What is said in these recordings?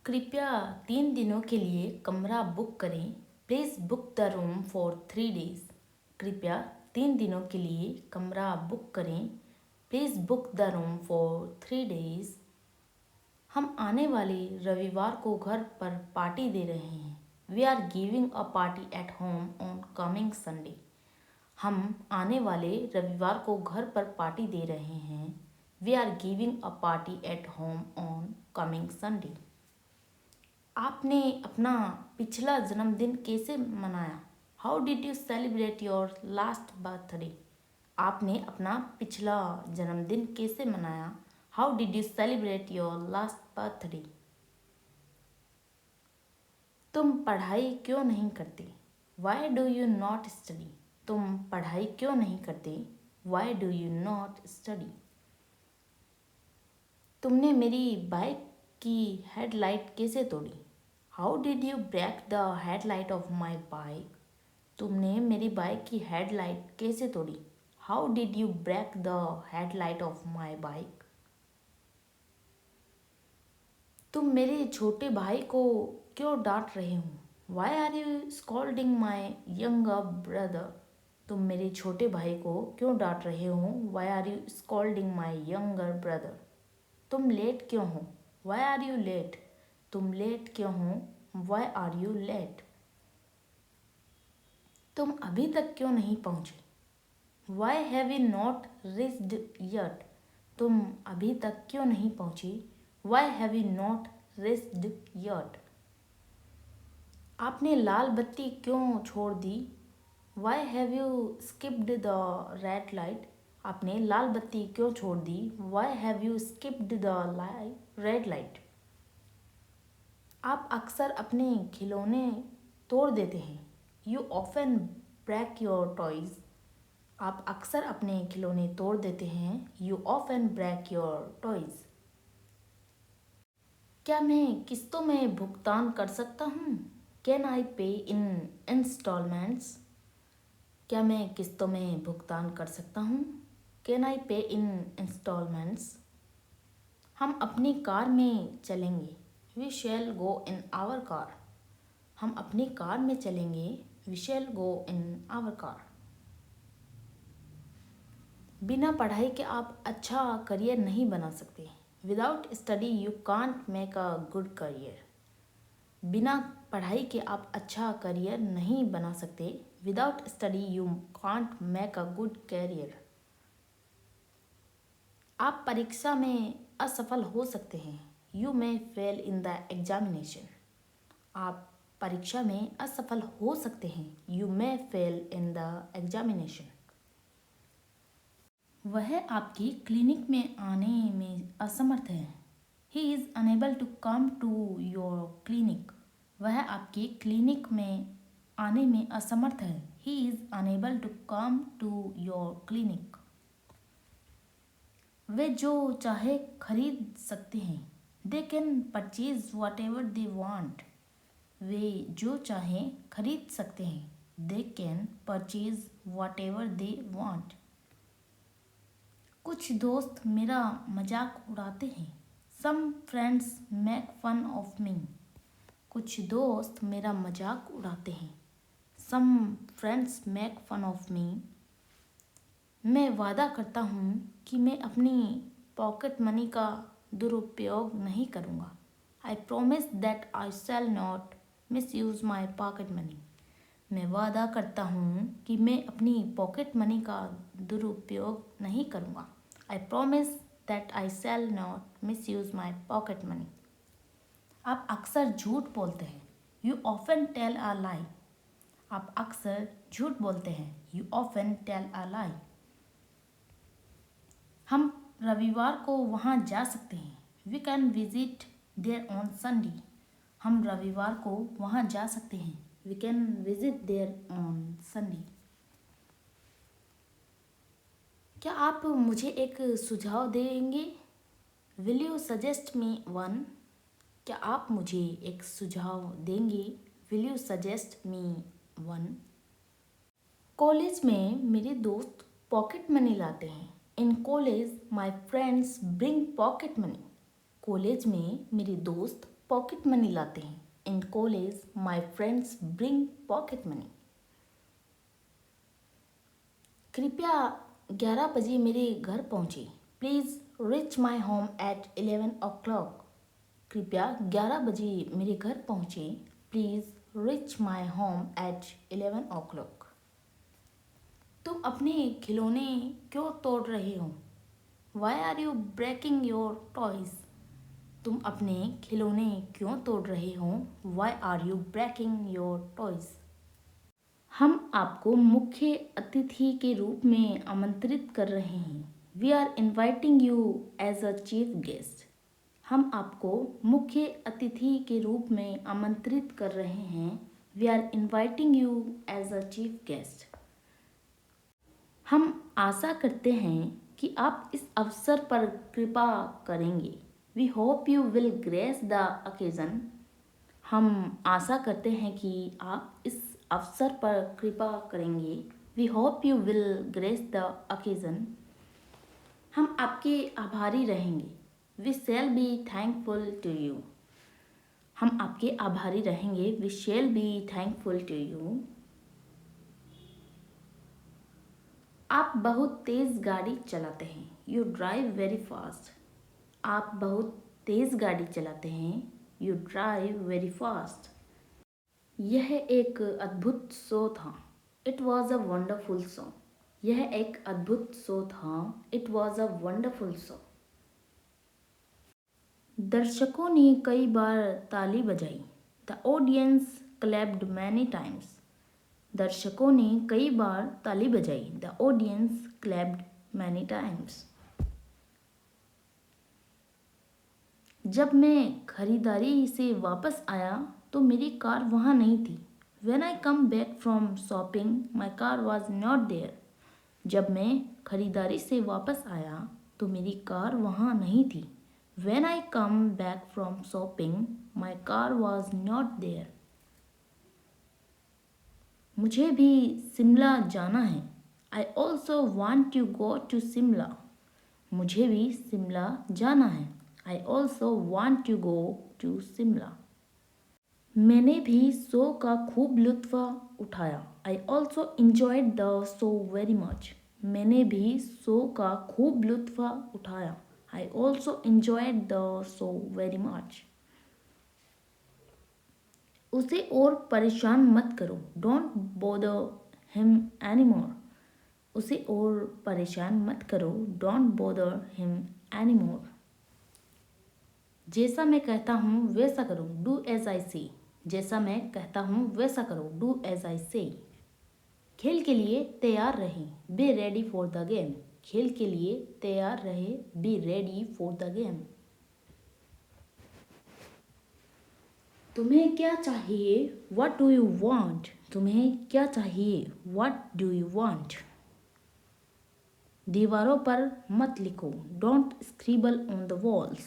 कृपया 3 दिनों के लिए कमरा बुक करें। Please book the room for 3 days। कृपया 3 दिनों के लिए कमरा बुक करें। Please book the room for 3 days। हम आने वाले रविवार को घर पर पार्टी दे रहे हैं। We are giving a party at home on coming Sunday. हम आने वाले रविवार को घर पर पार्टी दे रहे हैं। We are giving a party at home on coming Sunday. आपने अपना पिछला जन्मदिन कैसे मनाया? How did you celebrate your last birthday? आपने अपना पिछला जन्मदिन कैसे मनाया? How did you celebrate your last birthday? तुम पढ़ाई क्यों नहीं करते? Why do you not study? तुम पढ़ाई क्यों नहीं करते? Why do you not study? तुमने मेरी बाइक की हेडलाइट कैसे तोड़ी? How did you break the headlight of my bike? तुमने मेरी बाइक की हेडलाइट कैसे तोड़ी? How did you break the headlight of my bike? तुम मेरे छोटे भाई को क्यों डांट रहे हो? Why are you scolding my younger brother? तुम मेरे छोटे भाई को क्यों डांट रहे हो? Why are you scolding my younger brother? तुम लेट क्यों हो? Why are you late? तुम लेट क्यों हो? Why are you late? तुम अभी तक क्यों नहीं पहुँचे? Why have you not reached yet? तुम अभी तक क्यों नहीं पहुँचे? Why have you not reached yet? आपने लाल बत्ती क्यों छोड़ दी? Why have you skipped the red light? आपने लाल बत्ती क्यों छोड़ दी? Why have you skipped the red light? आप अक्सर अपने खिलौने तोड़ देते हैं। You often break your toys. आप अक्सर अपने खिलौने तोड़ देते हैं। You often break your toys. क्या मैं किस्तों में भुगतान कर सकता हूँ? कैन आई पे इन इंस्टॉलमेंट्स? क्या मैं किस्तों में भुगतान कर सकता हूँ? कैन आई पे इन इंस्टॉलमेंट्स? हम अपनी कार में चलेंगे। We shall go in our car. हम अपनी कार में चलेंगे। We shall go in our car. बिना पढ़ाई के आप अच्छा करियर नहीं बना सकते। Without study you can't make a good career. बिना पढ़ाई के आप अच्छा करियर नहीं बना सकते। Without study you can't make a good career. आप परीक्षा में असफल हो सकते हैं। You may fail in the examination. आप परीक्षा में असफल हो सकते हैं। You may fail in the examination. वह आपकी क्लिनिक में आने में असमर्थ है। He is unable to come to your clinic. वह आपकी क्लिनिक में आने में असमर्थ है। He is unable to come to your clinic. वे जो चाहे खरीद सकते हैं। They can purchase whatever they want. वे जो चाहे खरीद सकते हैं। They can purchase whatever they want. कुछ दोस्त मेरा मजाक उड़ाते हैं। Some friends make fun of me. कुछ दोस्त मेरा मजाक उड़ाते हैं। Some friends make fun of me. मैं वादा करता हूँ कि मैं अपनी पॉकेट मनी का दुरुपयोग नहीं करूँगा। I promise that I shall not misuse my pocket money. मैं वादा करता हूँ कि मैं अपनी पॉकेट मनी का दुरुपयोग नहीं करूँगा। I promise that I shall not misuse my pocket money. आप अक्सर झूठ बोलते हैं। You often tell a lie. आप अक्सर झूठ बोलते हैं। You often tell a lie. हम रविवार को वहाँ जा सकते हैं। We can visit there on Sunday. हम रविवार को वहाँ जा सकते हैं। We can visit there on Sunday. क्या आप मुझे एक सुझाव देंगे? Will you suggest me one? क्या आप मुझे एक सुझाव देंगे? Will you suggest me one? College में मेरे दोस्त पॉकेट मनी लाते हैं। In college my friends bring pocket money. College में मेरे दोस्त पॉकेट मनी लाते हैं। In college my friends bring pocket money. कृपया 11 बजे मेरे घर पहुँचे। Please reach my home at 11 o'clock। कृपया 11 बजे मेरे घर पहुँचे। Please reach my home at 11 o'clock। तुम अपने खिलौने क्यों तोड़ रहे हो? Why are you breaking your toys? तुम अपने खिलौने क्यों तोड़ रहे हो? Why are you breaking your toys? हम आपको मुख्य अतिथि के रूप में आमंत्रित कर रहे हैं। We are inviting you as a chief guest. हम आपको मुख्य अतिथि के रूप में आमंत्रित कर रहे हैं। We are inviting you as a chief guest. हम आशा करते हैं कि आप इस अवसर पर कृपा करेंगे। We hope you will grace the occasion. हम आशा करते हैं कि आप इस अवसर पर कृपा करेंगे। We hope you will grace the occasion. हम आपके आभारी रहेंगे। We shall be thankful to you. हम आपके आभारी रहेंगे। We shall be thankful to you. आप बहुत तेज़ गाड़ी चलाते हैं। You drive very fast. आप बहुत तेज़ गाड़ी चलाते हैं। You drive very fast. यह एक अद्भुत शो था। It was a wonderful show. यह एक अद्भुत शो था। It was a wonderful show. दर्शकों ने कई बार ताली बजाई। The audience clapped many times. दर्शकों ने कई बार ताली बजाई। The audience clapped many times. जब मैं खरीदारी से वापस आया तो मेरी कार वहाँ नहीं थी। When I come back from shopping, my car was not there. जब मैं खरीदारी से वापस आया तो मेरी कार वहाँ नहीं थी। When I come back from shopping, my car was not there. मुझे भी शिमला जाना है। I also want to go to Shimla. मुझे भी शिमला जाना है। I also want to go to Shimla. मैंने भी शो का खूब लुत्फ़ उठाया। I also enjoyed the show very much. मैंने भी शो का खूब लुत्फ़ उठाया। I also enjoyed the show very much. उसे और परेशान मत करो। Don't bother him anymore. उसे और परेशान मत करो। Don't bother him anymore. जैसा मैं कहता हूँ वैसा करो। Do as I say. जैसा मैं कहता हूँ वैसा करो। Do as I say. खेल के लिए तैयार रहें। Be ready for the game. खेल के लिए तैयार रहे। Be ready for the game. तुम्हें क्या चाहिए? What do you want? तुम्हें क्या चाहिए? What do you want? दीवारों पर मत लिखो। Don't scribble on the walls.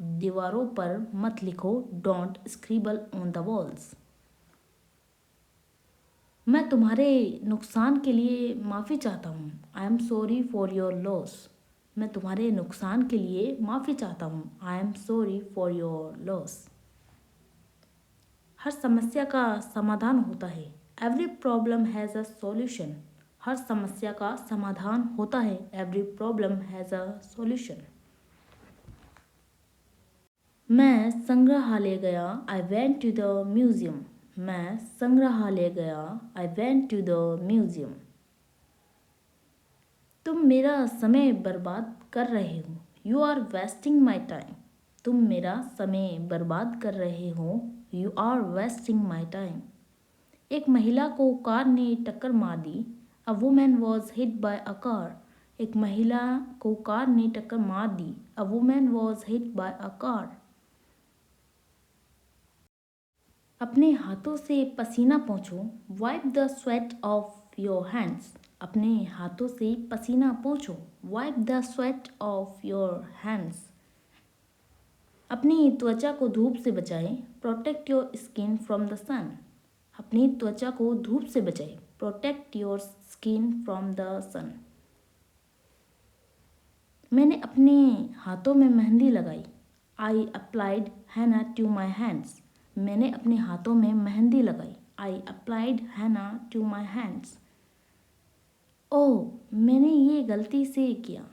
दीवारों पर मत लिखो। Don't scribble on the walls. मैं तुम्हारे नुकसान के लिए माफ़ी चाहता हूँ। I am sorry for your loss. मैं तुम्हारे नुकसान के लिए माफ़ी चाहता हूँ। I am sorry for your loss. हर समस्या का समाधान होता है। Every problem has a solution. हर समस्या का समाधान होता है। Every problem has a solution. मैं संग्रहालय गया। I went to the museum. मैं संग्रहालय गया। I went to the museum. तुम मेरा समय बर्बाद कर रहे हो। You are wasting my time. तुम मेरा समय बर्बाद कर रहे हो। You are wasting my time. एक महिला को कार ने टक्कर मार दी। A woman was hit by a car. एक महिला को कार ने टक्कर मार दी। A woman was hit by a car. अपने हाथों से पसीना पोंछो। Wipe the sweat off your hands. अपने हाथों से पसीना पोंछो। Wipe the sweat off your hands. अपनी त्वचा को धूप से बचाएं। Protect your skin from the sun. अपनी त्वचा को धूप से बचाएं। Protect your skin from the sun. मैंने अपने हाथों में मेहंदी लगाई। I applied henna to my hands. मैंने अपने हाथों में मेहंदी लगाई। I applied henna to my hands. ओह, मैंने ये गलती से किया।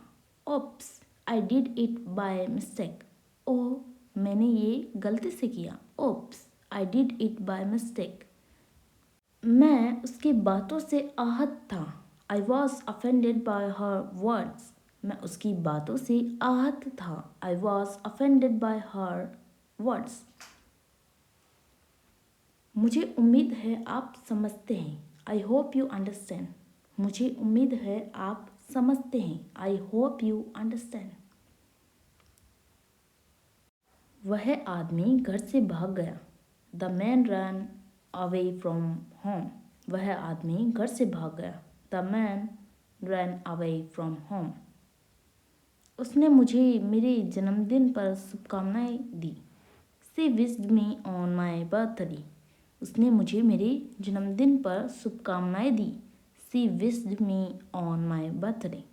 Oops, I did it by mistake. ओह, मैंने ये गलती से किया। Oops, I did it by mistake. मैं उसकी बातों से आहत था। I was offended by her words. मैं उसकी बातों से आहत था। I was offended by her words. मुझे उम्मीद है आप समझते हैं। I hope you understand. मुझे उम्मीद है आप समझते हैं। I hope you understand. वह आदमी घर से भाग गया। The man run away from home. वह आदमी घर से भाग गया। The man run away from home. उसने मुझे मेरे जन्मदिन पर शुभकामनाएं दी। She wished me on my birthday. उसने मुझे मेरे जन्मदिन पर शुभकामनाएं दी। She wished me on my birthday.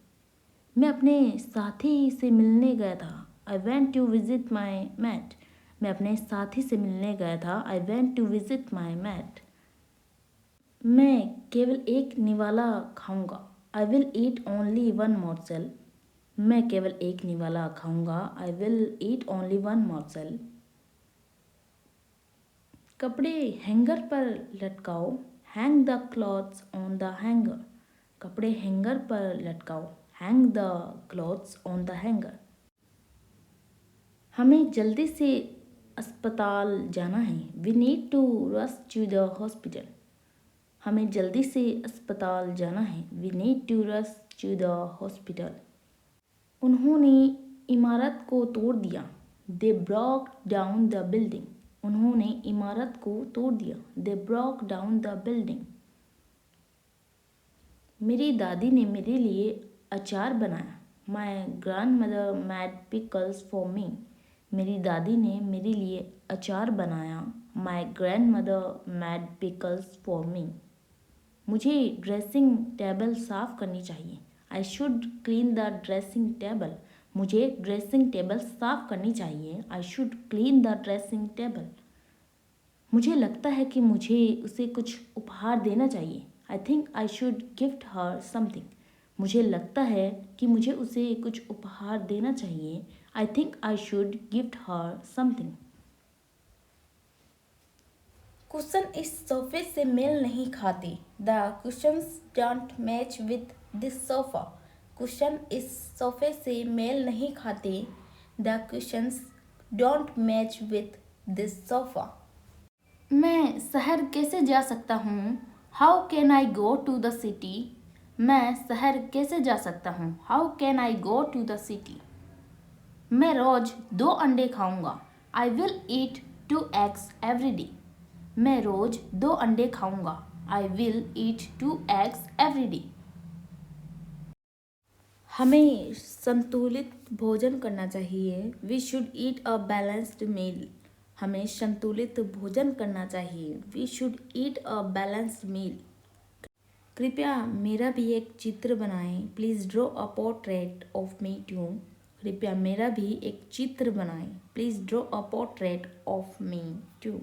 मैं अपने साथी से मिलने गया था। I went to visit my mate. मैं अपने साथी से मिलने गया था। I went to visit my mate. मैं केवल एक निवाला खाऊंगा। I will eat only one morsel. मैं केवल एक निवाला खाऊंगा। I will eat only one morsel. कपड़े हैंगर पर लटकाओ। Hang the clothes on the hanger. कपड़े हैंगर पर लटकाओ। Hang the clothes on the hanger. हमें जल्दी से अस्पताल जाना है। We need to rush to the hospital. हमें जल्दी से अस्पताल जाना है। We need to rush to the hospital. उन्होंने इमारत को तोड़ दिया। They broke down the building. उन्होंने इमारत को तोड़ दिया। They broke down the building. मेरी दादी ने मेरे लिए अचार बनाया। My grandmother made pickles for me. मेरी दादी ने मेरे लिए अचार बनाया। My grandmother made pickles for मी। मुझे ड्रेसिंग टेबल साफ़ करनी चाहिए। I should clean the dressing table. मुझे ड्रेसिंग टेबल साफ़ करनी चाहिए। I should clean the dressing table. मुझे लगता है कि मुझे उसे कुछ उपहार देना चाहिए। I think I should gift her something. मुझे लगता है कि मुझे उसे कुछ उपहार देना चाहिए। I think I should gift her something. Cushion इस सोफे से मेल नहीं खाते। The cushions don't match with this sofa. Cushion इस सोफे से मेल नहीं खाते। The cushions don't match with this sofa. मैं शहर कैसे जा सकता हूँ? How can I go to the city? मैं शहर कैसे जा सकता हूँ? How can I go to the city? मैं रोज 2 अंडे खाऊंगा। I will eat 2 eggs every day. मैं रोज 2 अंडे खाऊंगा। I will eat 2 eggs every day. हमें संतुलित भोजन करना चाहिए। We should eat a balanced meal. हमें संतुलित भोजन करना चाहिए। We should eat a balanced meal. कृपया मेरा भी एक चित्र बनाएं। Please draw a portrait of me too. कृपया मेरा भी एक चित्र बनाएं। Please draw a portrait of me too.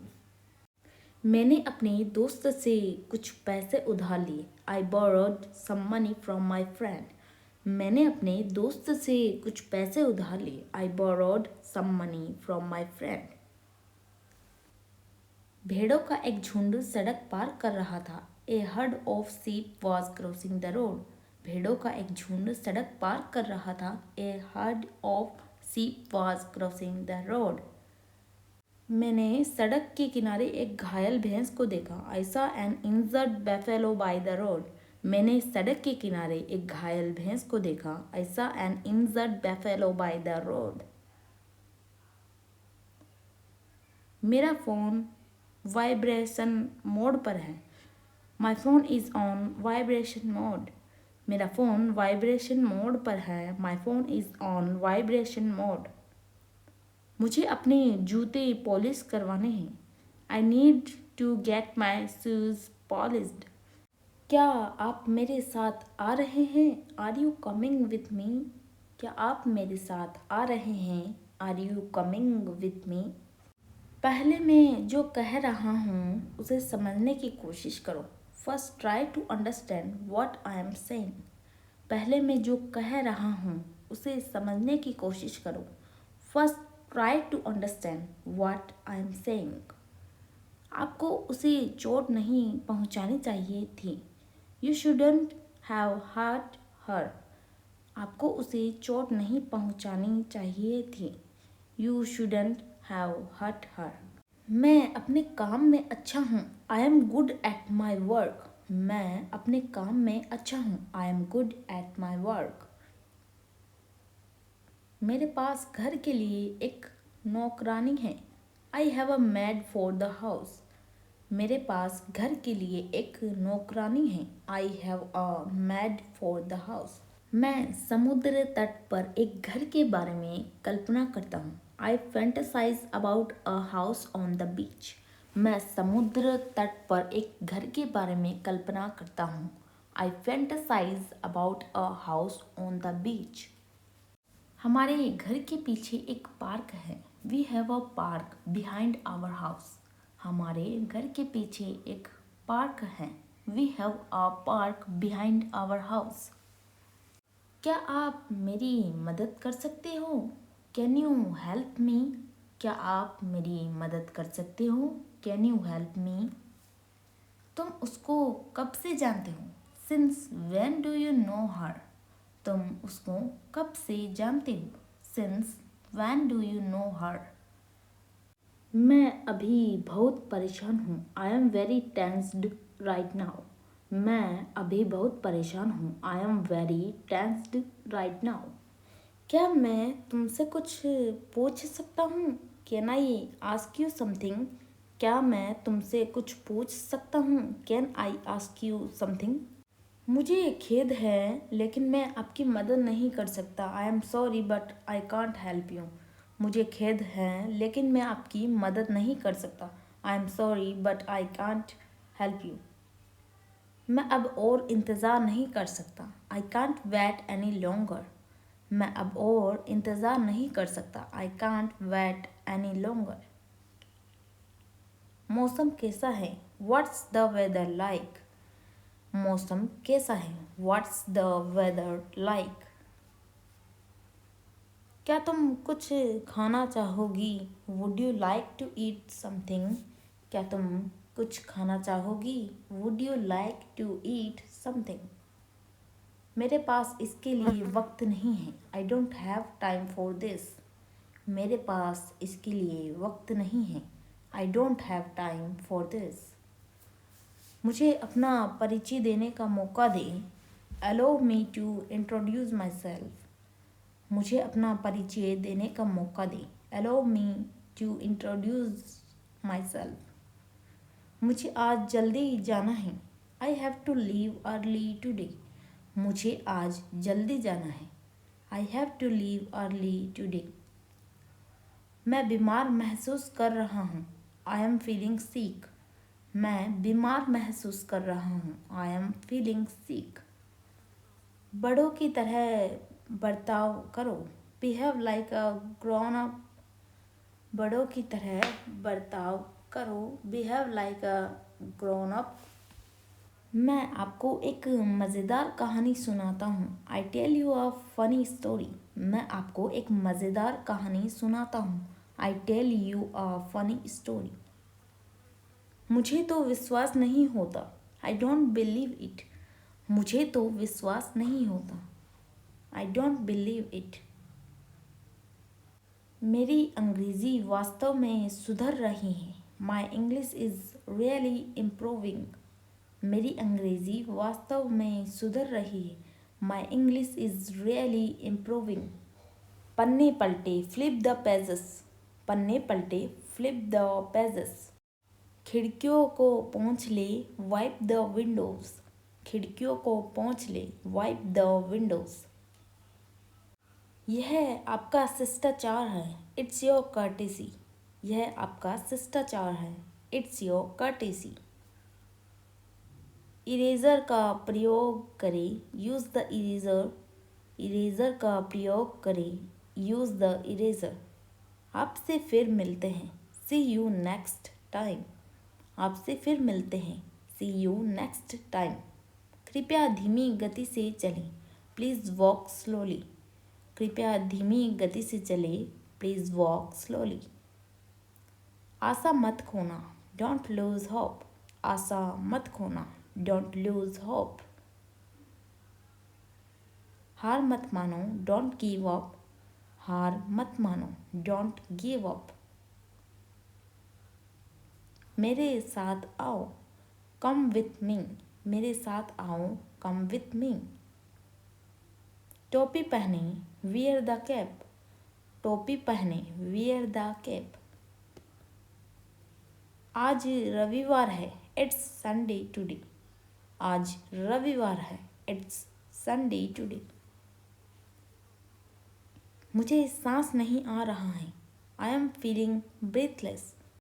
मैंने अपने दोस्त से कुछ पैसे उधार लिए। I borrowed some money from my friend. मैंने अपने दोस्त से कुछ पैसे उधार लिए। I borrowed some money from my friend. भेड़ों का एक झुंड सड़क पार कर रहा था। A herd of sheep was crossing the road. भेड़ों का एक झुंड सड़क पार कर रहा था। A herd of sheep was crossing the road. मैंने सड़क के किनारे एक घायल भैंस को देखा। I saw an injured buffalo by the road. मैंने सड़क के किनारे एक घायल भैंस को देखा। I saw an injured buffalo by the road. मेरा फ़ोन वाइब्रेशन मोड पर है। My phone is on vibration mode. मेरा फ़ोन वाइब्रेशन मोड पर है। My phone is on vibration mode. मुझे अपने जूते पॉलिश करवाने हैं। I need to get my shoes polished. क्या आप मेरे साथ आ रहे हैं? Are you coming with me? क्या आप मेरे साथ आ रहे हैं? Are you coming with me? पहले मैं जो कह रहा हूँ उसे समझने की कोशिश करो। First try to understand what I am saying. पहले मैं जो कह रहा हूँ उसे समझने की कोशिश करो। First try to understand what I am saying. आपको उसे चोट नहीं पहुँचानी चाहिए थी। You shouldn't have hurt her. आपको उसे चोट नहीं पहुँचानी चाहिए थी। You shouldn't have hurt her. मैं अपने काम में अच्छा हूँ। I am good at my work. मैं अपने काम में अच्छा हूँ। I am good at my work. मेरे पास घर के लिए एक नौकरानी है। I have a made for the house. मेरे पास घर के लिए एक नौकरानी है। I have a made for the house. मैं समुद्र तट पर एक घर के बारे में कल्पना करता हूँ। I fantasise about a house on the beach. मैं समुद्र तट पर एक घर के बारे में कल्पना करता हूँ। I fantasise about a house on the beach. हमारे घर के पीछे एक पार्क है। We have a park behind our house. हमारे घर के पीछे एक पार्क है। We have a park behind our house. क्या आप मेरी मदद कर सकते हो? Can you help me? क्या आप मेरी मदद कर सकते हो? Can you help me? तुम उसको कब से जानते हो? Since when do you know her? तुम उसको कब से जानते हो? Since when do you know her? मैं अभी बहुत परेशान हूँ। I am very tensed right now. मैं अभी बहुत परेशान हूँ। I am very tensed right now. क्या मैं तुमसे कुछ पूछ सकता हूँ? Can I ask you something? क्या मैं तुमसे कुछ पूछ सकता हूँ? Can I ask you something? मुझे खेद है लेकिन मैं आपकी मदद नहीं कर सकता। I am sorry but I can't help you. मुझे खेद है लेकिन मैं आपकी मदद नहीं कर सकता। I am sorry but I can't help you. मैं अब और इंतज़ार नहीं कर सकता। I can't wait any longer. मैं अब और इंतज़ार नहीं कर सकता। I can't wait any longer. मौसम कैसा है? What's the weather like? मौसम कैसा है? What's the weather like? क्या तुम कुछ खाना चाहोगी? Would you like to eat something? क्या तुम कुछ खाना चाहोगी? Would you like to eat something? मेरे पास इसके लिए वक्त नहीं है। I don't have time for this. मेरे पास इसके लिए वक्त नहीं है। I don't have time for this. मुझे अपना परिचय देने का मौका दें। Allow me to introduce myself. मुझे अपना परिचय देने का मौका दें। Allow me to introduce myself. मुझे आज जल्दी जाना है। I have to leave early today. मुझे आज जल्दी जाना है। I have to leave early today. मैं बीमार महसूस कर रहा हूँ। I am feeling sick. मैं बीमार महसूस कर रहा हूँ। I am feeling sick. बड़ों की तरह बर्ताव करो। Behave like a grown up. बड़ों की तरह बर्ताव करो। Behave like a grown up. मैं आपको एक मज़ेदार कहानी सुनाता हूँ। I tell you a funny story. मैं आपको एक मज़ेदार कहानी सुनाता हूँ। I tell you a funny story. मुझे तो विश्वास नहीं होता। I don't believe it. मुझे तो विश्वास नहीं होता। I don't believe it. मेरी अंग्रेज़ी वास्तव में सुधर रही है। My English is really improving. मेरी अंग्रेज़ी वास्तव में सुधर रही है। My English is really improving. पन्ने पलटे फ्लिप द पेजेस। पन्ने पलटे फ्लिप द पेजेस। खिड़कियों को पोंछ ले वाइप द विंडोज़। खिड़कियों को पोंछ ले वाइप द विंडोज़। यह आपका शिष्टाचार है। It's your courtesy. यह आपका शिष्टाचार है। It's your courtesy. इरेज़र का प्रयोग करें। Use the eraser. इरेज़र का प्रयोग करें। Use the eraser. आपसे फिर मिलते हैं, सी यू नेक्स्ट टाइम। आपसे फिर मिलते हैं, सी यू नेक्स्ट टाइम। कृपया धीमी गति से चलें, प्लीज़ वॉक स्लोली। कृपया धीमी गति से चलें, प्लीज़ वॉक स्लोली। आशा मत खोना, डोंट लूज होप। आशा मत खोना, डोंट लूज होप। हार मत मानो, डोंट गिव अप। हार मत मानो, डोंट गिव अप। मेरे साथ आओ, कम विथ मी। मेरे साथ आओ, कम विथ मी। टोपी पहने, वियर द कैप। टोपी पहने, वियर द कैप। आज रविवार है, इट्स संडे टुडे। आज रविवार है, इट्स संडे टुडे। मुझे सांस नहीं आ रहा है, आई एम फीलिंग ब्रीथलेस।